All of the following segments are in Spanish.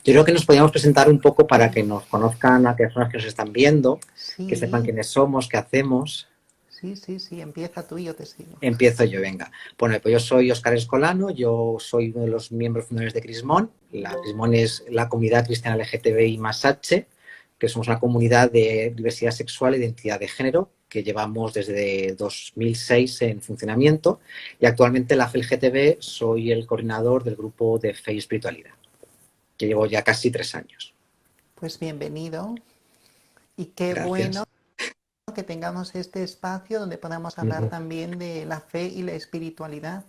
Yo creo que nos podríamos presentar un poco para que nos conozcan a aquellas personas que nos están viendo, que sepan Sí, quiénes somos, qué hacemos. sí, empieza tú y yo te sigo. Empiezo yo, venga. Bueno, pues yo soy Óscar Escolano, yo soy uno de los miembros fundadores de Crismón. La Crismón es la comunidad cristiana LGTBI más H, que somos una comunidad de diversidad sexual e identidad de género que llevamos desde 2006 en funcionamiento, y actualmente la FLGTB soy el coordinador del grupo de Fe y Espiritualidad, que llevo ya casi 3 años. Pues bienvenido y qué bueno Gracias. que tengamos este espacio donde podamos Uh hablar -huh. también de la fe y la espiritualidad,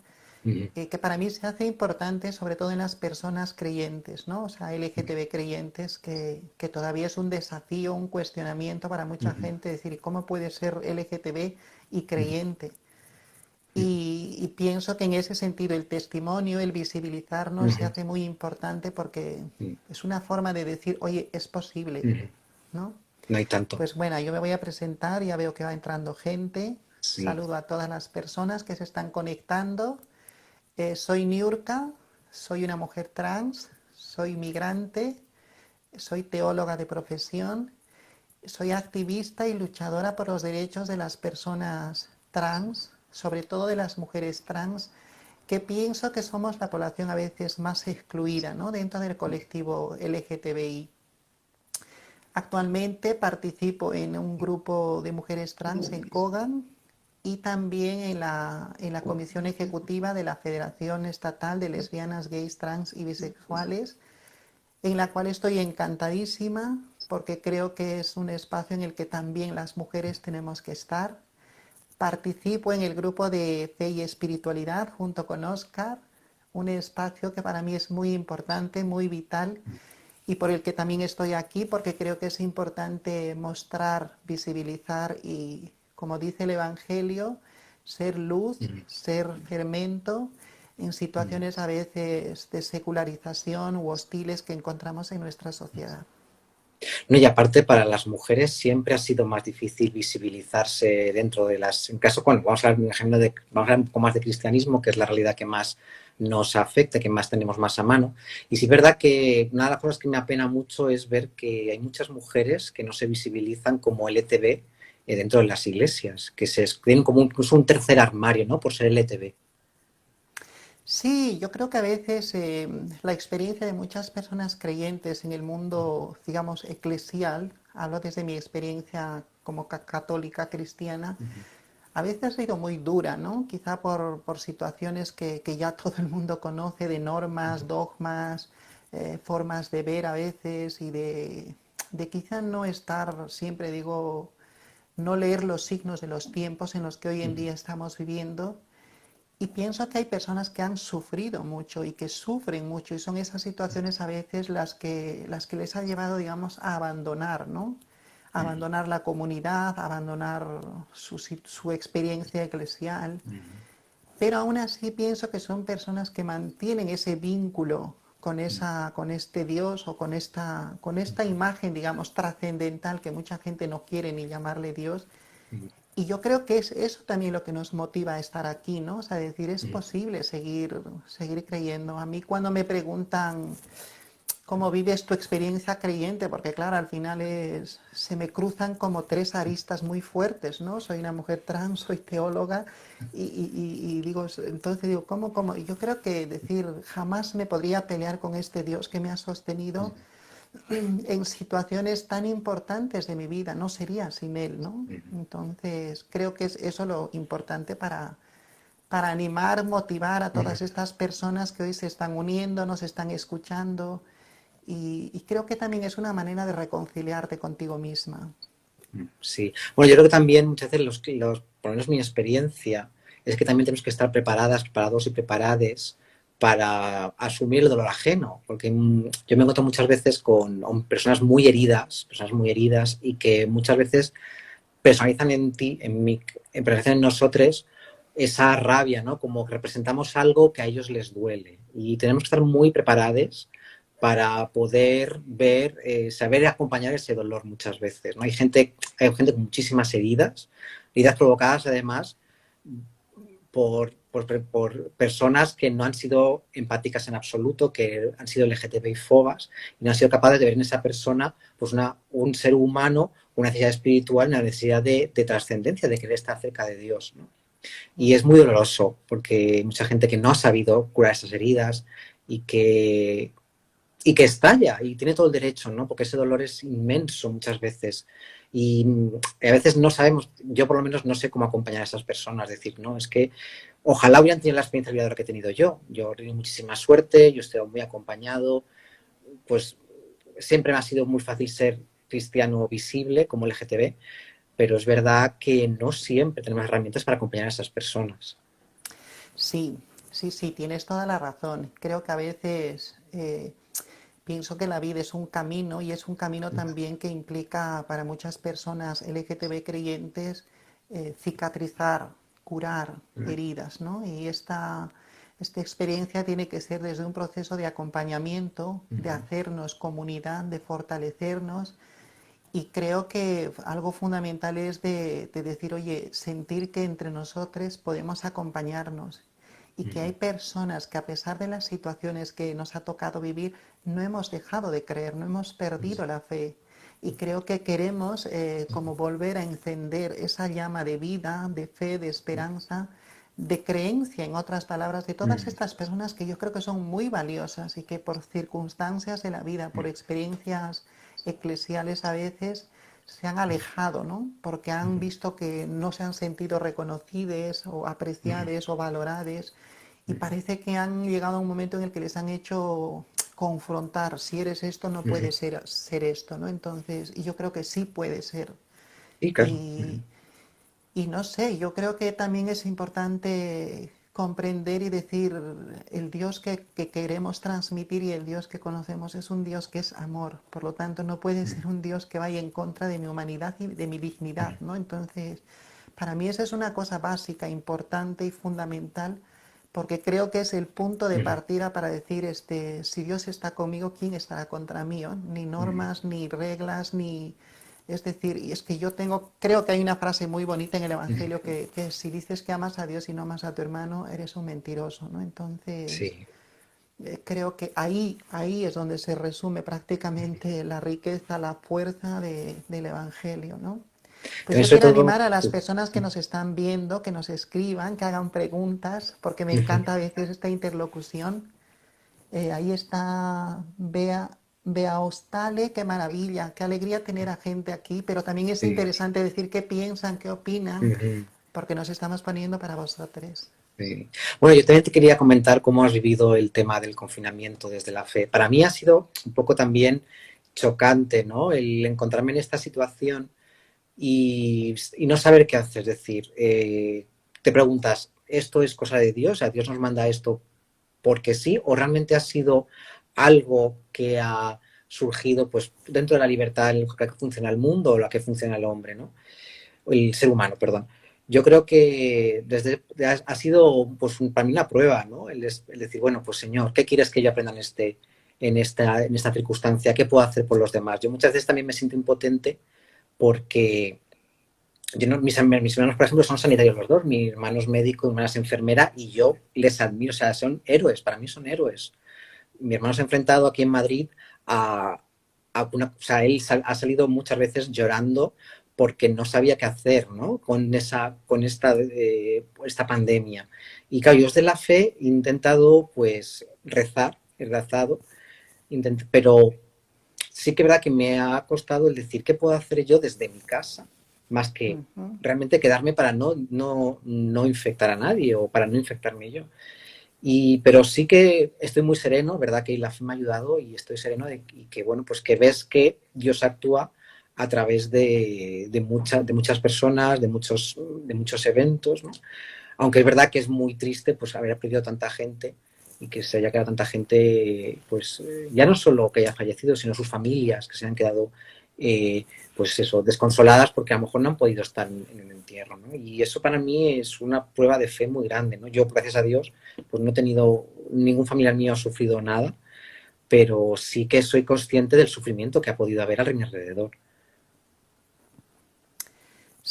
Uh -huh. que para mí se hace importante sobre todo en las personas creyentes, ¿no? O sea, Uh LGTB creyentes, que todavía es un desafío, un cuestionamiento para mucha -huh. gente, decir, ¿cómo puede ser LGTB y Uh -huh. creyente? Y pienso que en ese sentido el testimonio, el Uh visibilizarnos se -huh. hace muy importante porque Uh -huh. es una forma de decir, oye, es posible, ¿no? No hay tanto. Pues bueno, yo me voy a presentar, ya veo que va entrando gente. Sí. Saludo a todas las personas que se están conectando. Soy Niurka, soy una mujer trans, soy migrante, soy teóloga de profesión, soy activista y luchadora por los derechos de las personas trans, sobre todo de las mujeres trans, que pienso que somos la población a veces más excluida, ¿no? Dentro del colectivo LGTBI. Actualmente participo en un grupo de mujeres trans en Kogan y también en la comisión ejecutiva de la Federación Estatal de Lesbianas, Gays, Trans y Bisexuales, en la cual estoy encantadísima porque creo que es un espacio en el que también las mujeres tenemos que estar. Participo en el grupo de Fe y Espiritualidad junto con Oscar, un espacio que para mí es muy importante, muy vital y por el que también estoy aquí porque creo que es importante mostrar, visibilizar y, como dice el Evangelio, ser luz, ser fermento en situaciones a veces de secularización u hostiles que encontramos en nuestra sociedad. No, y aparte para las mujeres siempre ha sido más difícil visibilizarse dentro de las... En caso, bueno, vamos a hablar, vamos a hablar un poco más de cristianismo, que es la realidad que más nos afecta, que más tenemos más a mano. Y sí es verdad que una de las cosas que me apena mucho es ver que hay muchas mujeres que no se visibilizan como LTB dentro de las iglesias, que se tienen como incluso un tercer armario, ¿no? Por ser LTB. Sí, yo creo que a veces la experiencia de muchas personas creyentes en el mundo, digamos, eclesial, hablo desde mi experiencia como católica cristiana, a veces ha sido muy dura, ¿no? Quizá por situaciones que ya todo el mundo conoce de normas, dogmas, formas de ver a veces y de quizá no estar, siempre digo, no leer los signos de los tiempos en los que hoy en día estamos viviendo. Y pienso que hay personas que han sufrido mucho y que sufren mucho y son esas situaciones a veces las que les ha llevado, digamos, a abandonar, ¿no? A abandonar la comunidad, a abandonar su experiencia eclesial. Pero aún así pienso que son personas que mantienen ese vínculo con este Dios o con esta imagen, digamos, trascendental que mucha gente no quiere ni llamarle Dios. Y yo creo que es eso también lo que nos motiva a estar aquí, ¿no? O sea, decir, es posible seguir creyendo. A mí cuando me preguntan cómo vives tu experiencia creyente, porque claro, al final se me cruzan como tres aristas muy fuertes, ¿no? Soy una mujer trans, soy teóloga y digo, entonces digo, ¿cómo? Y yo creo que decir, jamás me podría pelear con este Dios que me ha sostenido en situaciones tan importantes de mi vida, no sería sin él, ¿no? Entonces, creo que es eso lo importante para animar, motivar a todas estas personas que hoy se están uniendo, nos están escuchando y creo que también es una manera de reconciliarte contigo misma. Sí. Bueno, yo creo que también muchas veces por lo menos mi experiencia, es que también tenemos que estar preparadas, preparados y preparades para asumir el dolor ajeno, porque yo me encuentro muchas veces con personas muy heridas y que muchas veces personalizan en ti, personalizan en nosotros esa rabia, ¿no? Como que representamos algo que a ellos les duele y tenemos que estar muy preparados para poder ver, saber acompañar ese dolor muchas veces, ¿no? Hay gente con muchísimas heridas provocadas además por personas que no han sido empáticas en absoluto, que han sido LGTBI fobas y no han sido capaces de ver en esa persona pues un ser humano, una necesidad espiritual, una necesidad de trascendencia, de querer estar cerca de Dios, ¿no? Y es muy doloroso porque hay mucha gente que no ha sabido curar esas heridas y que estalla y tiene todo el derecho, ¿no? Porque ese dolor es inmenso muchas veces y a veces no sabemos, yo por lo menos no sé cómo acompañar a esas personas, decir, no, es que ojalá hubieran tenido la experiencia ayudadora que he tenido yo he tenido muchísima suerte, yo estoy muy acompañado, pues siempre me ha sido muy fácil ser cristiano visible como LGTB, pero es verdad que no siempre tenemos herramientas para acompañar a esas personas. Sí, sí, sí, tienes toda la razón. Creo que a veces pienso que la vida es un camino y es un camino también que implica para muchas personas LGTB creyentes cicatrizar, curar heridas, ¿no? Y esta experiencia tiene que ser desde un proceso de acompañamiento, de hacernos comunidad, de fortalecernos. Y creo que algo fundamental es de decir, oye, sentir que entre nosotros podemos acompañarnos y que hay personas que a pesar de las situaciones que nos ha tocado vivir, no hemos dejado de creer, no hemos perdido la fe. Y creo que queremos como volver a encender esa llama de vida, de fe, de esperanza, de creencia, en otras palabras, de todas estas personas que yo creo que son muy valiosas y que por circunstancias de la vida, por experiencias eclesiales a veces, se han alejado, ¿no? Porque han visto que no se han sentido reconocidas o apreciadas o valoradas y parece que han llegado a un momento en el que les han hecho confrontar, si eres esto no puedes ser esto, ¿no? Entonces, y yo creo que sí puede ser. Sí, claro. Y, y no sé, yo creo que también es importante comprender y decir, el Dios que queremos transmitir y el Dios que conocemos es un Dios que es amor. Por lo tanto, no puede ser un Dios que vaya en contra de mi humanidad y de mi dignidad, ¿no? Entonces, para mí esa es una cosa básica, importante y fundamental, porque creo que es el punto de partida para decir, si Dios está conmigo, ¿quién estará contra mí? ¿Oh? Ni normas, ni reglas, ni... Es decir, y es que yo creo que hay una frase muy bonita en el Evangelio que si dices que amas a Dios y no amas a tu hermano, eres un mentiroso, ¿no? Entonces, Sí. creo que ahí es donde se resume prácticamente la riqueza, la fuerza del Evangelio, ¿no? Pues También yo sobre quiero todo, animar a las personas que nos están viendo, que nos escriban, que hagan preguntas, porque me encanta a veces esta interlocución. Ahí está Bea Ostale, qué maravilla, qué alegría tener a gente aquí, pero también es sí, interesante decir qué piensan, qué opinan, porque nos estamos poniendo para vosotros. sí. Bueno, yo también te quería comentar cómo has vivido el tema del confinamiento desde la fe. Para mí ha sido un poco también chocante, ¿no? El encontrarme en esta situación y no saber qué hacer. Es decir, te preguntas, ¿esto es cosa de Dios? ¿A Dios nos manda esto porque sí? ¿O realmente ha sido algo que ha surgido pues dentro de la libertad en la que funciona el mundo o la que funciona el hombre, ¿no? El ser humano, perdón. Yo creo que ha sido pues, para mí una prueba, ¿no? El decir, bueno, pues Señor, ¿qué quieres que yo aprenda en esta circunstancia? ¿Qué puedo hacer por los demás? Yo muchas veces también me siento impotente porque yo no, mis hermanos, por ejemplo, son sanitarios los dos. Mi hermano es médico, mi hermana es enfermera y yo les admiro, o sea, son héroes, para mí son héroes. Mi hermano se ha enfrentado aquí en Madrid o sea, él ha salido muchas veces llorando porque no sabía qué hacer, ¿no? Con esta pandemia. Y claro, yo desde la fe he intentado, pues, rezar, he rezado, pero sí que es verdad que me ha costado el decir qué puedo hacer yo desde mi casa, más que Ujú. realmente quedarme para no infectar a nadie o para no infectarme yo. Pero sí que estoy muy sereno, ¿verdad? Que la fe me ha ayudado y estoy sereno y que, bueno, pues que ves que Dios actúa a través de muchas personas, de muchos eventos, ¿no? Aunque es verdad que es muy triste pues haber perdido tanta gente y que se haya quedado tanta gente, pues ya no solo que haya fallecido, sino sus familias que se han quedado, pues eso, desconsoladas porque a lo mejor no han podido estar en el entierro, ¿no? Y eso para mí es una prueba de fe muy grande, ¿no? Yo, gracias a Dios, pues no he tenido, ningún familiar mío ha sufrido nada, pero sí que soy consciente del sufrimiento que ha podido haber a mi alrededor.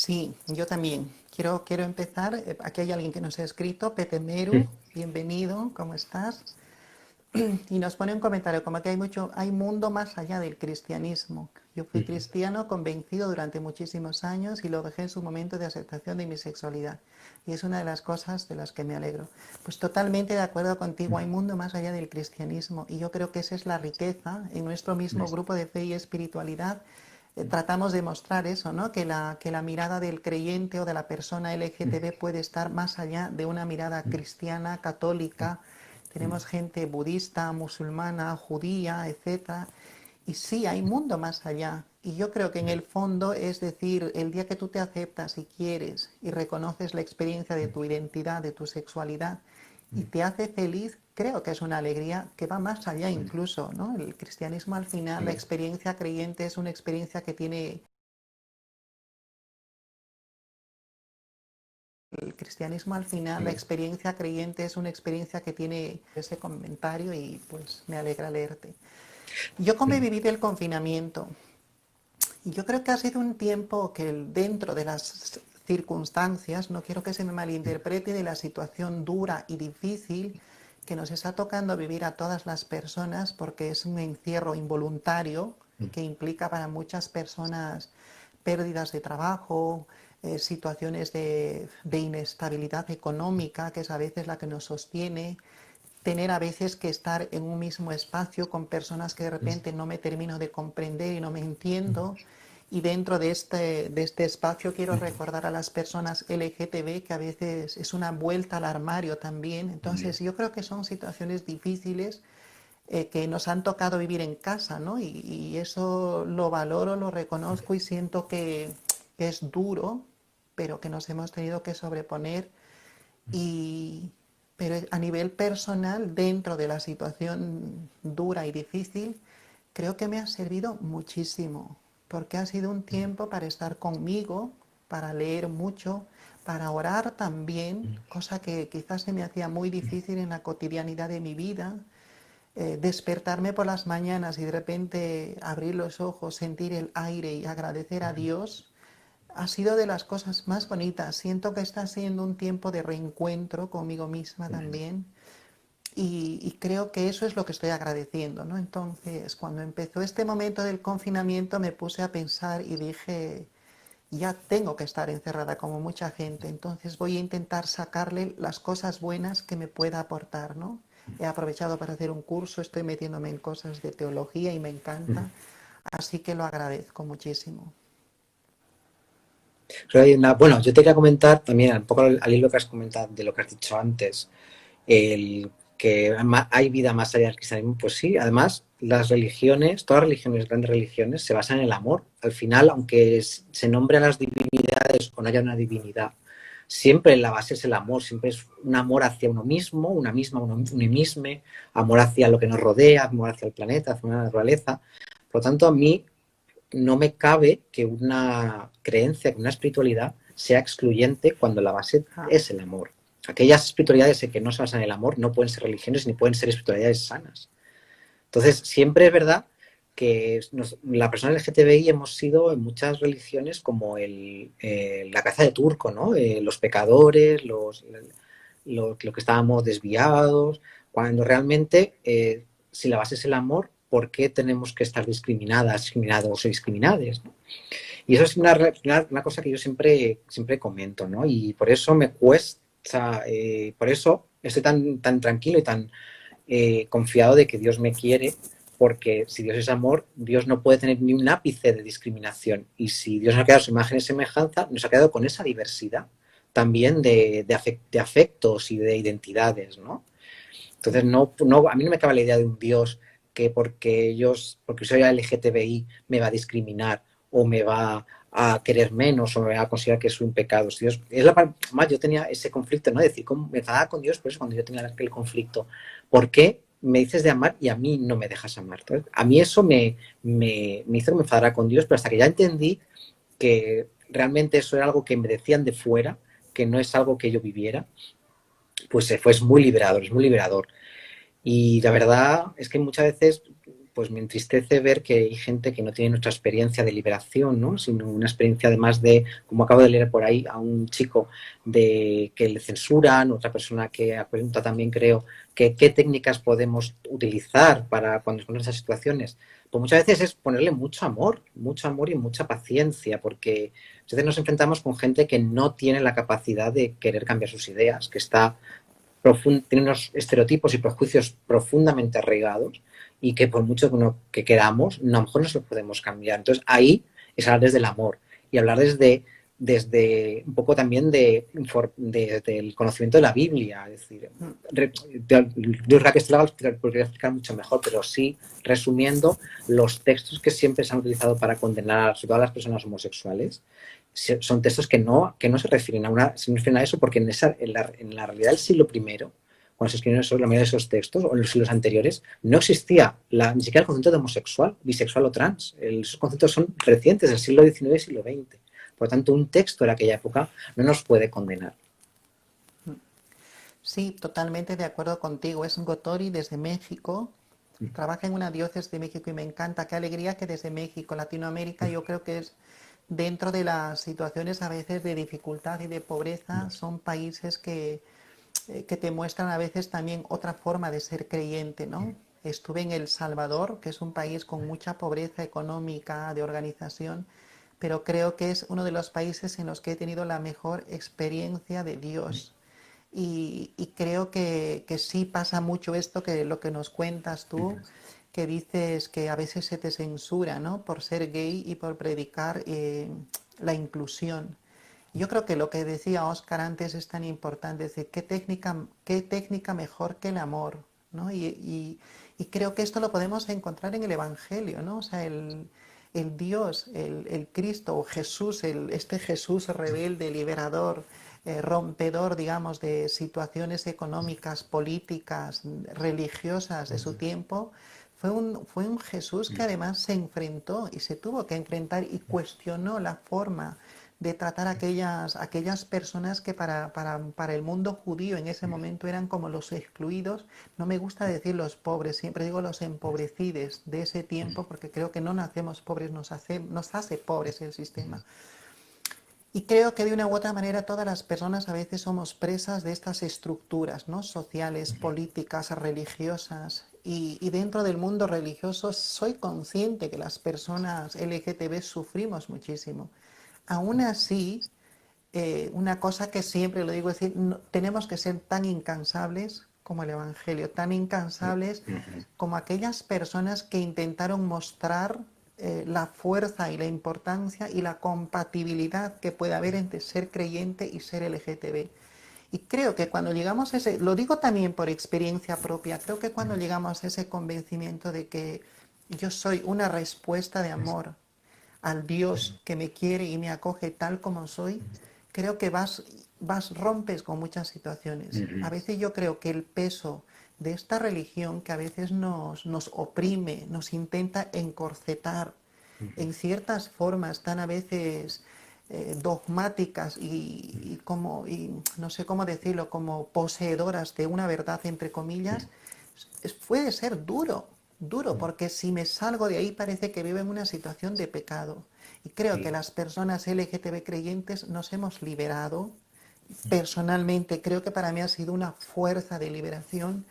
Sí, yo también. Quiero empezar. Aquí hay alguien que nos ha escrito, Pepe Meru, bienvenido, ¿cómo estás? Y nos pone un comentario como que hay mundo más allá del cristianismo. Yo fui cristiano convencido durante muchísimos años y lo dejé en su momento de aceptación de mi sexualidad. Y es una de las cosas de las que me alegro. Pues totalmente de acuerdo contigo, hay mundo más allá del cristianismo. Y yo creo que esa es la riqueza en nuestro mismo grupo de fe y espiritualidad. Tratamos de mostrar eso, ¿no? Que la mirada del creyente o de la persona LGTB puede estar más allá de una mirada cristiana, católica. Tenemos gente budista, musulmana, judía, etcétera. Y sí, hay mundo más allá. Y yo creo que en el fondo es decir, el día que tú te aceptas y quieres y reconoces la experiencia de tu identidad, de tu sexualidad, y te hace feliz, creo que es una alegría que va más allá incluso, ¿no? El cristianismo al final, la experiencia creyente es una experiencia que tiene. El cristianismo al final, la experiencia creyente es una experiencia que tiene ese comentario y pues me alegra leerte. Yo como he vivido el confinamiento, y yo creo que ha sido un tiempo que dentro de las circunstancias, no quiero que se me malinterprete, de la situación dura y difícil que nos está tocando vivir a todas las personas, porque es un encierro involuntario que implica para muchas personas pérdidas de trabajo, situaciones de inestabilidad económica, que es a veces la que nos sostiene, tener a veces que estar en un mismo espacio con personas que de repente no me termino de comprender y no me entiendo. Y dentro de este espacio quiero recordar a las personas LGTB que a veces es una vuelta al armario también. Entonces yo creo que son situaciones difíciles que nos han tocado vivir en casa, ¿no? Y eso lo valoro, lo reconozco y siento que es duro, pero que nos hemos tenido que sobreponer y, pero a nivel personal, dentro de la situación dura y difícil, creo que me ha servido muchísimo, porque ha sido un tiempo para estar conmigo, para leer mucho, para orar también, cosa que quizás se me hacía muy difícil en la cotidianidad de mi vida. Despertarme por las mañanas y de repente abrir los ojos, sentir el aire y agradecer a Dios ha sido de las cosas más bonitas. Siento que está siendo un tiempo de reencuentro conmigo misma también y creo que eso es lo que estoy agradeciendo, ¿no? Entonces, cuando empezó este momento del confinamiento me puse a pensar y dije, ya tengo que estar encerrada como mucha gente, entonces voy a intentar sacarle las cosas buenas que me pueda aportar, ¿no? He aprovechado para hacer un curso, estoy metiéndome en cosas de teología y me encanta, así que lo agradezco muchísimo. Pero hay bueno, yo te quería comentar también, un poco al hilo que has comentado de lo que has dicho antes, el que hay vida más allá del cristianismo, pues sí, además las religiones, todas las religiones, grandes religiones, se basan en el amor. Al final, aunque se nombre a las divinidades o no haya una divinidad, siempre la base es el amor, siempre es un amor hacia uno mismo, una misma, uno mismo, amor hacia lo que nos rodea, amor hacia el planeta, hacia la naturaleza. Por lo tanto, a mí no me cabe que una creencia, que una espiritualidad sea excluyente cuando la base Ah, es el amor. Aquellas espiritualidades que no se basan en el amor no pueden ser religiones ni pueden ser espiritualidades sanas. Entonces, siempre es verdad que la persona LGTBI hemos sido en muchas religiones como la caza de turco, ¿no? Los pecadores, lo que estábamos desviados, cuando realmente, si la base es el amor, ¿por qué tenemos que estar discriminados o discriminadas? ¿No? Y eso es una cosa que yo siempre comento, ¿no? Y por eso me cuesta, por eso estoy tan tranquilo y tan confiado de que Dios me quiere, porque si Dios es amor, Dios no puede tener ni un ápice de discriminación. Y si Dios nos ha creado su imagen y semejanza, nos ha quedado con esa diversidad también de afectos y de identidades, ¿no? Entonces, a mí no me cabe la idea de un Dios que porque soy LGTBI me va a discriminar o me va a querer menos o me va a considerar que es un pecado. Si Dios, más yo tenía ese conflicto, ¿no? De decir, ¿cómo me enfadaba con Dios? Por eso cuando yo tenía aquel conflicto, ¿por qué me dices de amar y a mí no me dejas amar? Entonces, a mí eso me hizo que me enfadara con Dios, pero hasta que ya entendí que realmente eso era algo que me decían de fuera, que no es algo que yo viviera, pues fue muy liberador, es muy liberador. Y la verdad es que muchas veces pues me entristece ver que hay gente que no tiene nuestra experiencia de liberación, ¿no? Sino una experiencia además de, como acabo de leer por ahí, a un chico de que le censuran, otra persona que pregunta también, creo, que qué técnicas podemos utilizar para cuando nos ponemos en esas situaciones. Pues muchas veces es ponerle mucho amor y mucha paciencia, porque a veces nos enfrentamos con gente que no tiene la capacidad de querer cambiar sus ideas, que está tiene unos estereotipos y prejuicios profundamente arraigados y que por mucho que queramos, a lo mejor no se los podemos cambiar. Entonces ahí es hablar desde el amor y hablar desde un poco también del conocimiento de la Biblia. Es decir, yo creo que esto lo podría explicar mucho mejor, pero sí resumiendo los textos que siempre se han utilizado para condenar sobre todo a las personas homosexuales son textos que no se refieren a eso, porque en la realidad del siglo I, cuando se escribieron la mayoría de esos textos, o en los siglos anteriores, no existía ni siquiera el concepto de homosexual, bisexual o trans. Esos conceptos son recientes, del siglo XIX y siglo XX. Por lo tanto, un texto de aquella época no nos puede condenar. Sí, totalmente de acuerdo contigo. Es Gotori desde México. Trabaja en una diócesis de México y me encanta. Qué alegría que desde México, Latinoamérica, yo creo que es dentro de las situaciones a veces de dificultad y de pobreza, son países que te muestran a veces también otra forma de ser creyente, ¿no? Estuve en El Salvador, que es un país con mucha pobreza económica, de organización, pero creo que es uno de los países en los que he tenido la mejor experiencia de Dios. Y creo que sí pasa mucho esto, que lo que nos cuentas tú, que dices que a veces se te censura, ¿no? Por ser gay y por predicar la inclusión. Yo creo que lo que decía Oscar antes es tan importante, es decir, qué técnica mejor que el amor, ¿no? Y creo que esto lo podemos encontrar en el Evangelio, ¿no? O sea, el Dios, el Cristo o Jesús, este Jesús rebelde, liberador, rompedor, digamos, de situaciones económicas, políticas, religiosas de su tiempo, fue un Jesús que además se enfrentó y se tuvo que enfrentar y cuestionó la forma de tratar a aquellas personas que para el mundo judío en ese momento eran como los excluidos. No me gusta decir los pobres, siempre digo los empobrecidos de ese tiempo, porque creo que no nacemos pobres, nos hace pobres el sistema. Y creo que de una u otra manera todas las personas a veces somos presas de estas estructuras, ¿no? Sociales, políticas, religiosas. Y dentro del mundo religioso soy consciente que las personas LGTB sufrimos muchísimo. Aún así, una cosa que siempre lo digo es decir, tenemos que ser tan incansables como el Evangelio, tan incansables como aquellas personas que intentaron mostrar la fuerza y la importancia y la compatibilidad que puede haber entre ser creyente y ser LGTB. Y creo que cuando llegamos a ese, lo digo también por experiencia propia, creo que cuando llegamos a ese convencimiento de que yo soy una respuesta de amor al Dios que me quiere y me acoge tal como soy, creo que rompes con muchas situaciones. A veces yo creo que el peso de esta religión que a veces nos oprime, nos intenta encorsetar en ciertas formas tan a veces dogmáticas y no sé cómo decirlo, como poseedoras de una verdad entre comillas, puede ser duro, porque si me salgo de ahí parece que vivo en una situación de pecado. Y creo que las personas LGTB creyentes nos hemos liberado. Personalmente creo que para mí ha sido una fuerza de liberación,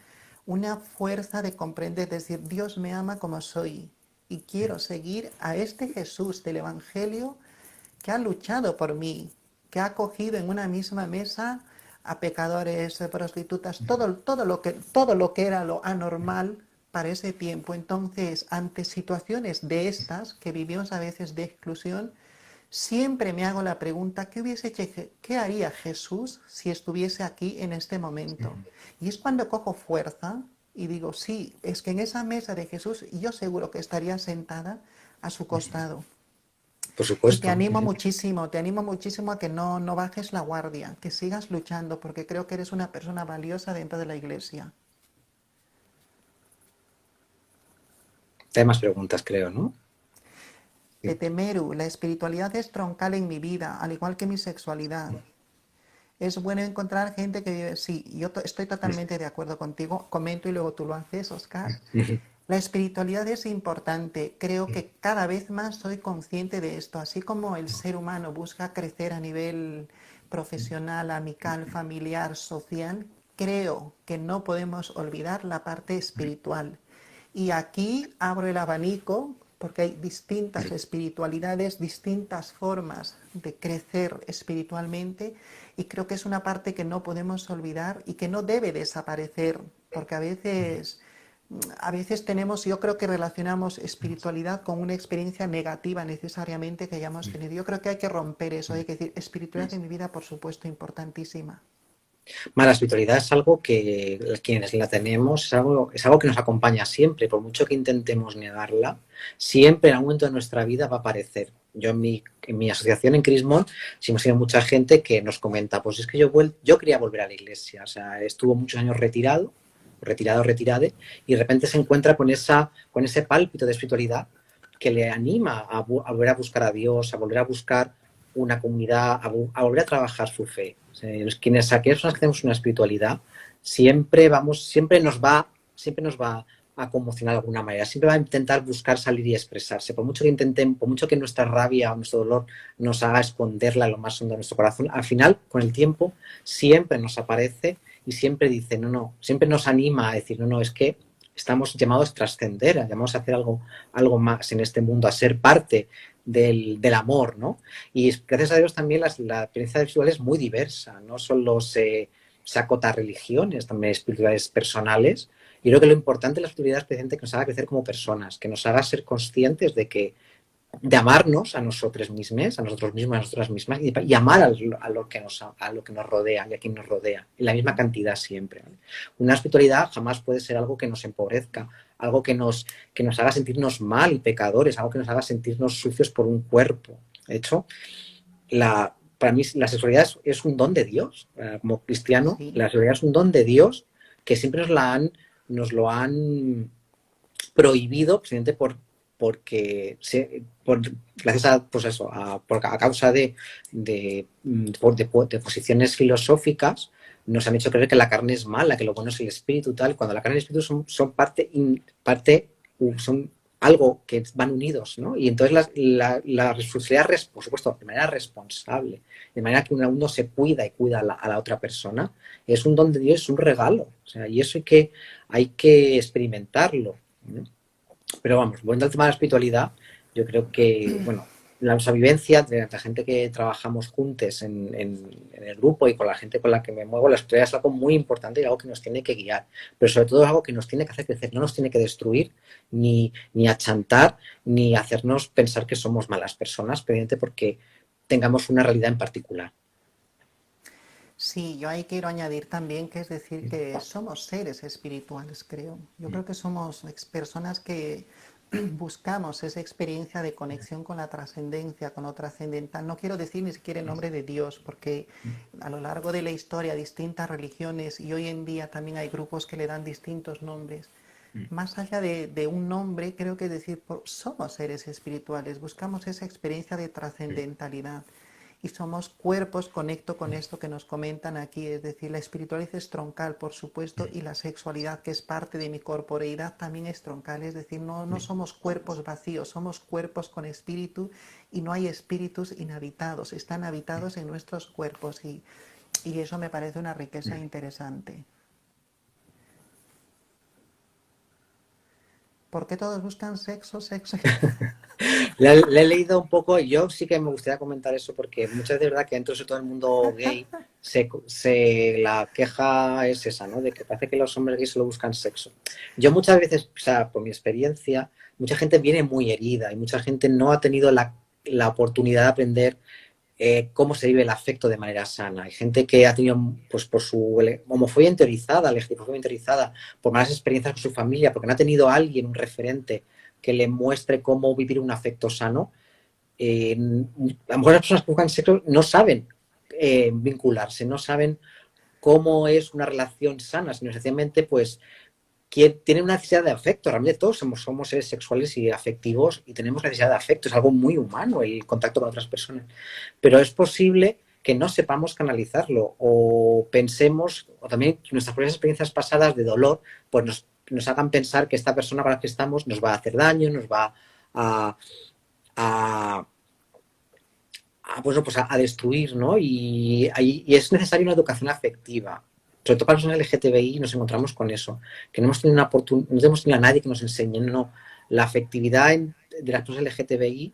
una fuerza de comprender, decir, Dios me ama como soy y quiero seguir a este Jesús del Evangelio que ha luchado por mí, que ha cogido en una misma mesa a pecadores, prostitutas, todo lo que era lo anormal para ese tiempo. Entonces, ante situaciones de estas que vivimos a veces de exclusión, siempre me hago la pregunta, ¿qué haría Jesús si estuviese aquí en este momento? Y es cuando cojo fuerza y digo, sí, es que en esa mesa de Jesús yo seguro que estaría sentada a su costado. Por Y supuesto. te animo muchísimo a que no bajes la guardia, que sigas luchando, porque creo que eres una persona valiosa dentro de la iglesia. Hay más preguntas, creo, ¿no? Tetemeru, la espiritualidad es troncal en mi vida, al igual que mi sexualidad. Es bueno encontrar gente que vive. Sí, estoy totalmente de acuerdo contigo. Comento y luego tú lo haces, Oscar. La espiritualidad es importante. Creo que cada vez más soy consciente de esto. Así como el ser humano busca crecer a nivel profesional, amical, familiar, social, creo que no podemos olvidar la parte espiritual. Y aquí abro el abanico porque hay distintas espiritualidades, distintas formas de crecer espiritualmente, y creo que es una parte que no podemos olvidar y que no debe desaparecer, porque a veces tenemos, yo creo que relacionamos espiritualidad con una experiencia negativa necesariamente que hayamos tenido. Yo creo que hay que romper eso, hay que decir, espiritualidad en mi vida, por supuesto, importantísima. Bueno, la espiritualidad es algo que quienes la tenemos, es algo que nos acompaña siempre, por mucho que intentemos negarla, siempre en algún momento de nuestra vida va a aparecer. Yo en mi asociación en Crismont, sí hemos tenido mucha gente que nos comenta, pues es que yo quería volver a la iglesia, o sea, estuvo muchos años retirade, y de repente se encuentra con ese pálpito de espiritualidad que le anima a volver a buscar a Dios, a volver a buscar una comunidad, a volver a trabajar su fe. O sea, aquellas personas que tenemos una espiritualidad, siempre nos va a conmocionar de alguna manera, siempre va a intentar buscar salir y expresarse. Por mucho que intenten, por mucho que nuestra rabia o nuestro dolor nos haga esconderla en lo más hondo de nuestro corazón, al final, con el tiempo, siempre nos aparece y siempre dice, no, siempre nos anima a decir, no, es que estamos llamados a trascender, llamados a hacer algo más en este mundo, a ser parte del amor, ¿no? Y gracias a Dios también la experiencia espiritual es muy diversa, no solo se acota a religiones, también espirituales personales. Y creo que lo importante de la espiritualidad es precisamente que nos haga crecer como personas, que nos haga ser conscientes de amarnos a nosotros mismos, a nosotras mismas, y amar a lo que nos rodea y a quien nos rodea, en la misma cantidad siempre, ¿vale? Una espiritualidad jamás puede ser algo que nos empobrezca, algo que nos haga sentirnos mal y pecadores, algo que nos haga sentirnos sucios por un cuerpo. De hecho, para mí la sexualidad es un don de Dios. Como cristiano, Sí. la sexualidad es un don de Dios que siempre nos lo han prohibido, precisamente gracias a, pues eso, a causa de posiciones filosóficas, nos han hecho creer que la carne es mala, que lo bueno es el espíritu, tal, cuando la carne y el espíritu son son algo que van unidos, ¿no? Y entonces la responsabilidad, por supuesto, de manera responsable, de manera que uno se cuida y cuida a la otra persona, es un don de Dios, es un regalo. O sea, y eso hay que experimentarlo, ¿no? Pero vamos, volviendo al tema de la espiritualidad, yo creo que, bueno, la nuestra vivencia de la gente que trabajamos juntos en el grupo y con la gente con la que me muevo, la espiritualidad es algo muy importante y algo que nos tiene que guiar, pero sobre todo es algo que nos tiene que hacer crecer, no nos tiene que destruir, ni achantar, ni hacernos pensar que somos malas personas, precisamente porque tengamos una realidad en particular. Sí, yo ahí quiero añadir también que es decir que somos seres espirituales, creo. Yo creo que somos personas que buscamos esa experiencia de conexión con la trascendencia, con lo trascendental. No quiero decir ni siquiera en nombre de Dios, porque a lo largo de la historia distintas religiones, y hoy en día también hay grupos que le dan distintos nombres. Más allá de un nombre, creo que decir, somos seres espirituales, buscamos esa experiencia de trascendentalidad. Y somos cuerpos, conecto con esto que nos comentan aquí, es decir, la espiritualidad es troncal, por supuesto, y la sexualidad, que es parte de mi corporeidad, también es troncal, es decir, no somos cuerpos vacíos, somos cuerpos con espíritu, y no hay espíritus inhabitados, están habitados en nuestros cuerpos, y eso me parece una riqueza interesante. ¿Por qué todos buscan sexo, sexo? Le he leído un poco, yo sí que me gustaría comentar eso porque muchas veces es verdad que dentro de todo el mundo gay la queja es esa, ¿no? De que parece que los hombres gays solo buscan sexo. Yo muchas veces, o sea, por mi experiencia, mucha gente viene muy herida y mucha gente no ha tenido la oportunidad de aprender cómo se vive el afecto de manera sana. Hay gente que ha tenido, pues por su homofobia interiorizada, lesbofobia interiorizada, por malas experiencias con su familia, porque no ha tenido a alguien, un referente, que le muestre cómo vivir un afecto sano. A lo mejor las personas que buscan sexo no saben vincularse, no saben cómo es una relación sana, sino sencillamente pues tienen una necesidad de afecto. Realmente todos somos seres sexuales y afectivos y tenemos necesidad de afecto. Es algo muy humano el contacto con otras personas. Pero es posible que no sepamos canalizarlo o pensemos, o también nuestras propias experiencias pasadas de dolor, pues nos hagan pensar que esta persona para la que estamos nos va a hacer daño, nos va a, a, pues a destruir, ¿no? Y es necesaria una educación afectiva. Sobre todo para las personas LGTBI nos encontramos con eso, que no hemos tenido no hemos tenido a nadie que nos enseñe, no. La afectividad de las personas LGTBI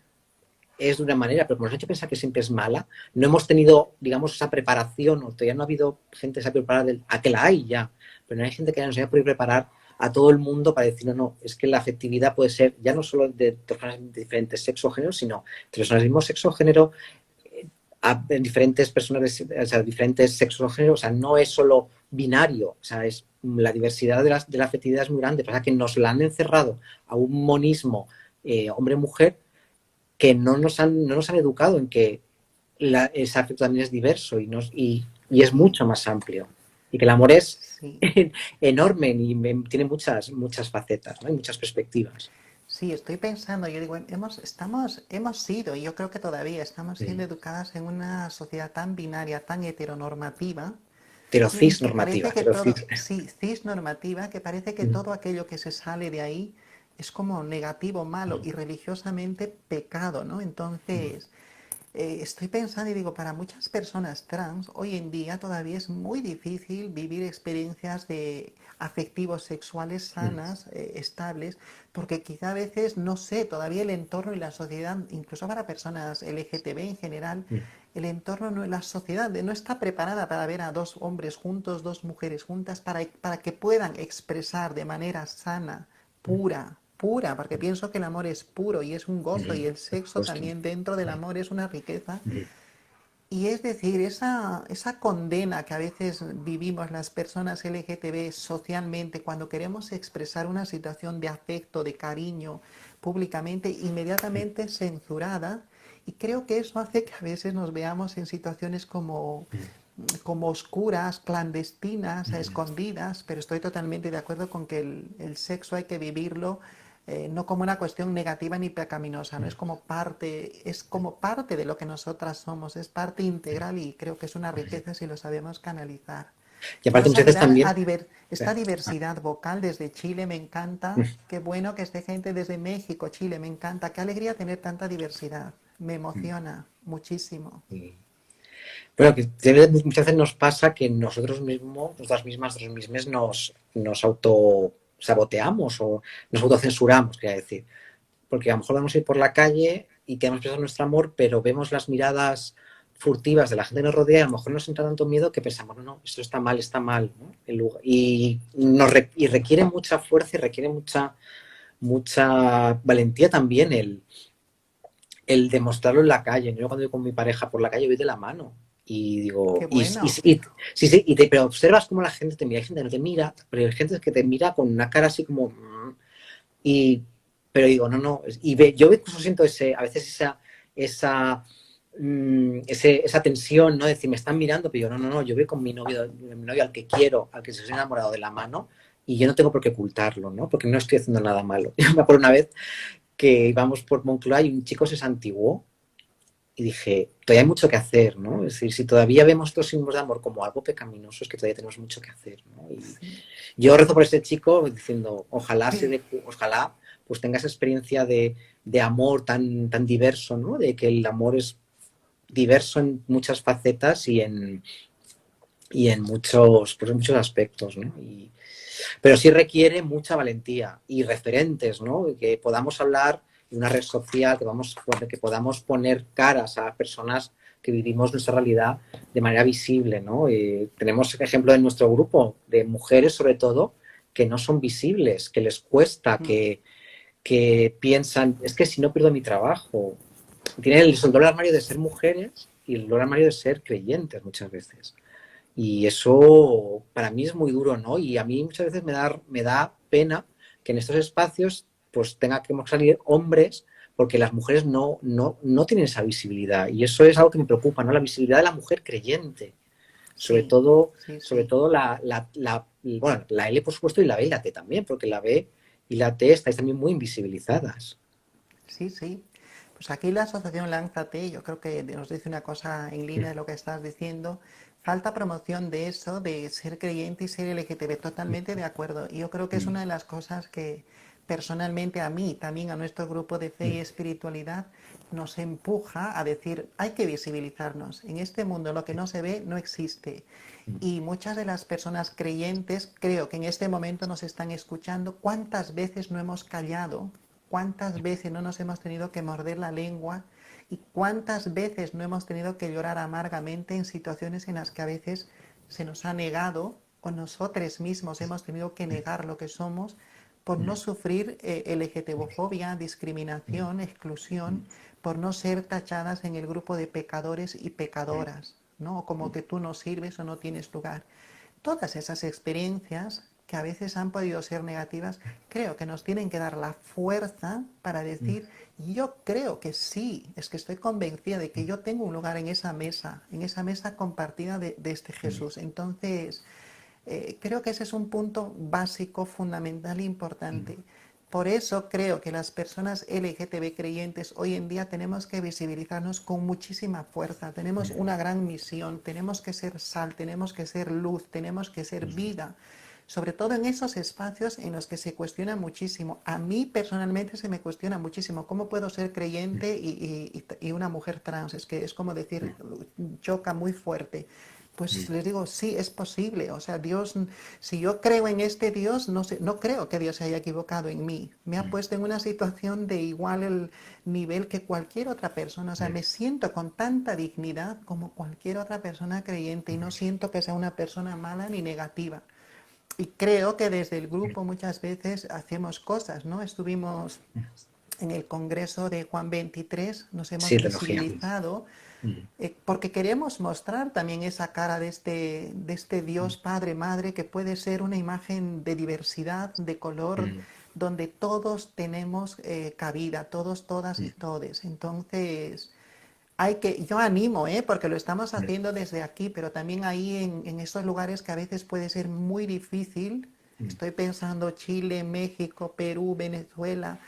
es de una manera, pero como nos ha hecho pensar que siempre es mala, no hemos tenido, digamos, esa preparación, o todavía no ha habido gente que se ha preparado, a que la hay ya, pero no hay gente que nos haya podido preparar a todo el mundo para decir, no, no, es que la afectividad puede ser ya no solo de personas de diferentes sexo o género, sino de personas del mismo sexo o género, a diferentes personas, o sea, diferentes sexos o géneros, o sea, no es solo binario, o sea, es la diversidad de la afectividad es muy grande, pasa que nos la han encerrado a un monismo hombre-mujer que no nos han educado en que ese afecto también es diverso y es Sí, mucho más amplio. Y que el amor es sí. enorme y tiene muchas facetas, ¿no? Y muchas perspectivas. Sí, estoy pensando, yo digo, hemos sido, y yo creo que todavía estamos siendo Sí. educadas en una sociedad tan binaria, tan heteronormativa, Pero y cis que parece normativa, que pero cis. todo, sí, cisnormativa, que parece que todo aquello que se sale de ahí es como negativo, malo y religiosamente pecado, ¿no? Entonces, estoy pensando y digo, para muchas personas trans, hoy en día todavía es muy difícil vivir experiencias de afectivos sexuales sanas, estables, porque quizá a veces, no sé, todavía el entorno y la sociedad, incluso para personas LGTB en general, el entorno, no, la sociedad no está preparada para ver a dos hombres juntos, dos mujeres juntas, para que puedan expresar de manera sana, pura, porque pienso que el amor es puro y es un gozo y el Por sexo supuesto. también dentro del amor es una riqueza. Y es decir, esa condena que a veces vivimos las personas LGTB socialmente cuando queremos expresar una situación de afecto, de cariño públicamente, inmediatamente censurada. Y creo que eso hace que a veces nos veamos en situaciones como oscuras, clandestinas, escondidas, pero estoy totalmente de acuerdo con que el sexo hay que vivirlo no como una cuestión negativa ni pecaminosa, no es como parte de lo que nosotras somos, es parte integral y creo que es una riqueza si lo sabemos canalizar. Y Quiero aparte muchas veces saludar también. esta diversidad vocal desde Chile, me encanta. Qué bueno que esté gente desde México, Chile, me encanta. Qué alegría tener tanta diversidad. Me emociona muchísimo. Bueno, que muchas veces nos pasa que nosotros mismos, nosotros mismos nos auto saboteamos o nos autocensuramos, quería decir. Porque a lo mejor vamos a ir por la calle y queremos expresar nuestro amor, pero vemos las miradas furtivas de la gente que nos rodea y a lo mejor nos entra tanto miedo que pensamos, no, no, esto está mal, ¿no? Y requiere mucha fuerza y requiere mucha valentía también el demostrarlo en la calle. Yo cuando voy con mi pareja por la calle voy de la mano y Qué digo, bueno. sí, sí, pero observas cómo la gente te mira, hay gente que no te mira, pero hay gente que te mira con una cara así como, y, pero digo, no, no, yo incluso siento a veces esa tensión, ¿no? De decir, me están mirando, pero yo, no, no, no, yo voy con mi novio al que quiero, al que se ha enamorado de la mano, y yo no tengo por qué ocultarlo, ¿no? Porque no estoy haciendo nada malo. Yo me acuerdo una vez que íbamos por Moncloa y un chico se santiguó y dije, todavía hay mucho que hacer, ¿no? Es decir, si todavía vemos estos símbolos de amor como algo pecaminoso, es que todavía tenemos mucho que hacer, ¿no? Y Sí. yo rezo por ese chico diciendo, ojalá pues tenga esa experiencia de amor tan diverso, ¿no? De que el amor es diverso en muchas facetas y en muchos aspectos, ¿no? Pero sí requiere mucha valentía y referentes, ¿no? Que podamos hablar en una red social, que podamos poner caras a personas que vivimos nuestra realidad de manera visible, ¿no? Tenemos ejemplo en nuestro grupo de mujeres, sobre todo, que no son visibles, que les cuesta, que piensan, es que si no pierdo mi trabajo. Tienen el doble armario de ser mujeres y el doble armario de ser creyentes muchas veces. Y eso para mí es muy duro, ¿no? Y a mí muchas veces me da pena que en estos espacios pues tenga que salir hombres porque las mujeres no tienen esa visibilidad. Y eso es algo que me preocupa, ¿no? La visibilidad de la mujer creyente. Sobre Sí, todo, sí, sobre sí. todo bueno, la L por supuesto y la B y la T también, porque la B y la T estáis también muy invisibilizadas. Sí, sí. Pues aquí la asociación Lánzate, yo creo que nos dice una cosa en línea de lo que estás diciendo. falta promoción de eso, de ser creyente y ser LGTB, totalmente de acuerdo. Y yo creo que es una de las cosas que personalmente a mí, también a nuestro grupo de fe y espiritualidad, nos empuja a decir, hay que visibilizarnos. En este mundo lo que no se ve no existe. Y muchas de las personas creyentes creo que en este momento nos están escuchando. ¿Cuántas veces no hemos callado? ¿Cuántas veces no nos hemos tenido que morder la lengua? ¿Y cuántas veces no hemos tenido que llorar amargamente en situaciones en las que a veces se nos ha negado o nosotros mismos hemos tenido que negar lo que somos por no sufrir LGTBofobia, discriminación, exclusión, por no ser tachadas en el grupo de pecadores y pecadoras, ¿no? O como que tú no sirves o no tienes lugar. Todas esas experiencias que a veces han podido ser negativas, creo que nos tienen que dar la fuerza para decir, yo creo que sí, es que estoy convencida de que yo tengo un lugar en esa mesa compartida de este Jesús. Entonces, creo que ese es un punto básico, fundamental e importante. Por eso creo que las personas LGTB creyentes hoy en día tenemos que visibilizarnos con muchísima fuerza. Tenemos una gran misión, tenemos que ser sal, tenemos que ser luz, tenemos que ser vida. Sobre todo en esos espacios en los que se cuestiona muchísimo. A mí personalmente se me cuestiona muchísimo. ¿Cómo puedo ser creyente y una mujer trans? Es que es como decir, choca muy fuerte. Pues les digo, sí, es posible. O sea, Dios, si yo creo en este Dios, no sé, no creo que Dios se haya equivocado en mí. Me ha puesto en una situación de igual el nivel que cualquier otra persona. O sea, me siento con tanta dignidad como cualquier otra persona creyente y no siento que sea una persona mala ni negativa. Y creo que desde el grupo muchas veces hacemos cosas, ¿no? Estuvimos en el Congreso de Juan 23, nos hemos Sí, teología. visibilizado porque queremos mostrar también esa cara de este Dios Padre, Madre, que puede ser una imagen de diversidad, de color, donde todos tenemos cabida, todos, todas y todes. Entonces, yo animo, porque lo estamos haciendo desde aquí, pero también ahí en esos lugares que a veces puede ser muy difícil. Estoy pensando Chile, México, Perú, Venezuela,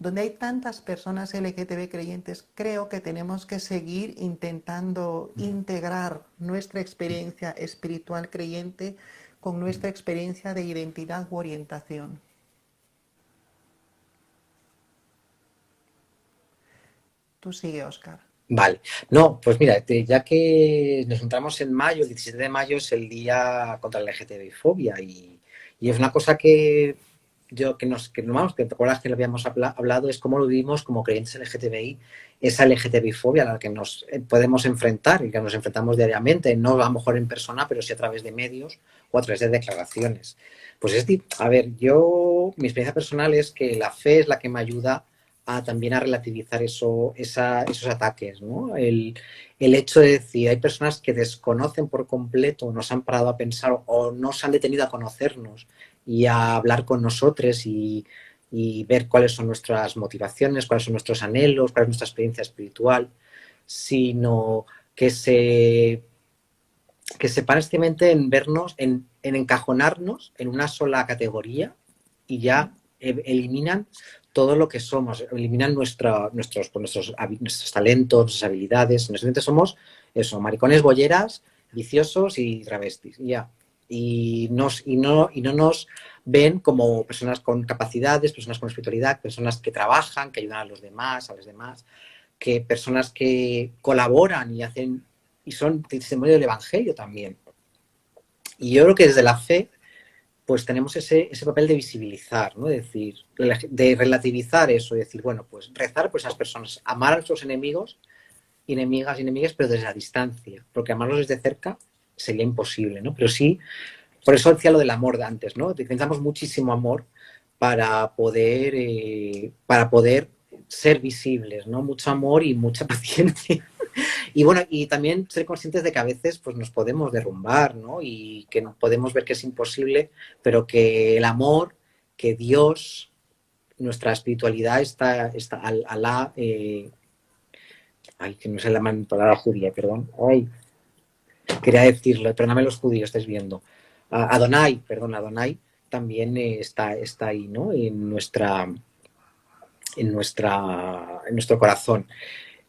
donde hay tantas personas LGTB creyentes. Creo que tenemos que seguir intentando integrar nuestra experiencia espiritual creyente con nuestra experiencia de identidad u orientación. Tú sigue, Oscar. Vale. No, pues mira, ya que nos encontramos en mayo, el 17 de mayo es el día contra la LGTBI-fobia y es una cosa que vamos, que te acuerdas que lo habíamos hablado, es cómo lo vivimos como creyentes LGTBI, esa LGTBI-fobia a la que nos podemos enfrentar y que nos enfrentamos diariamente, no a lo mejor en persona, pero sí a través de medios o a través de declaraciones. Pues a ver, mi experiencia personal es que la fe es la que me ayuda también a relativizar esos ataques, ¿no? El hecho de decir, hay personas que desconocen por completo, no se han parado a pensar o no se han detenido a conocernos y a hablar con nosotros y ver cuáles son nuestras motivaciones, cuáles son nuestros anhelos, cuál es nuestra experiencia espiritual, sino que se paran simplemente en vernos, en encajonarnos en una sola categoría y ya eliminan todo lo que somos, eliminan nuestros talentos, nuestras habilidades. Nosotros somos eso, maricones, bolleras, viciosos y travestis. Ya. Y no nos ven como personas con capacidades, personas con espiritualidad, personas que trabajan, que ayudan a los demás, que personas que colaboran y hacen y son testimonio del Evangelio también. Y yo creo que desde la fe pues tenemos ese papel de visibilizar, ¿no? De relativizar eso, decir, bueno, pues rezar por esas personas, amar a nuestros enemigos, enemigas y enemigas, pero desde la distancia, porque amarlos desde cerca sería imposible, ¿no? Pero sí, por eso decía lo del amor de antes, ¿no? Necesitamos muchísimo amor para poder ser visibles, ¿no? Mucho amor y mucha paciencia. Y bueno, y también ser conscientes de que a veces pues, nos podemos derrumbar, ¿no? Y que podemos ver que es imposible, pero que el amor, que Dios, nuestra espiritualidad está Alá, ay, que no sé la palabra judía, perdón. Ay, quería decirlo, perdóname los judíos, estáis viendo. Adonai también está ahí, ¿no? En nuestro corazón.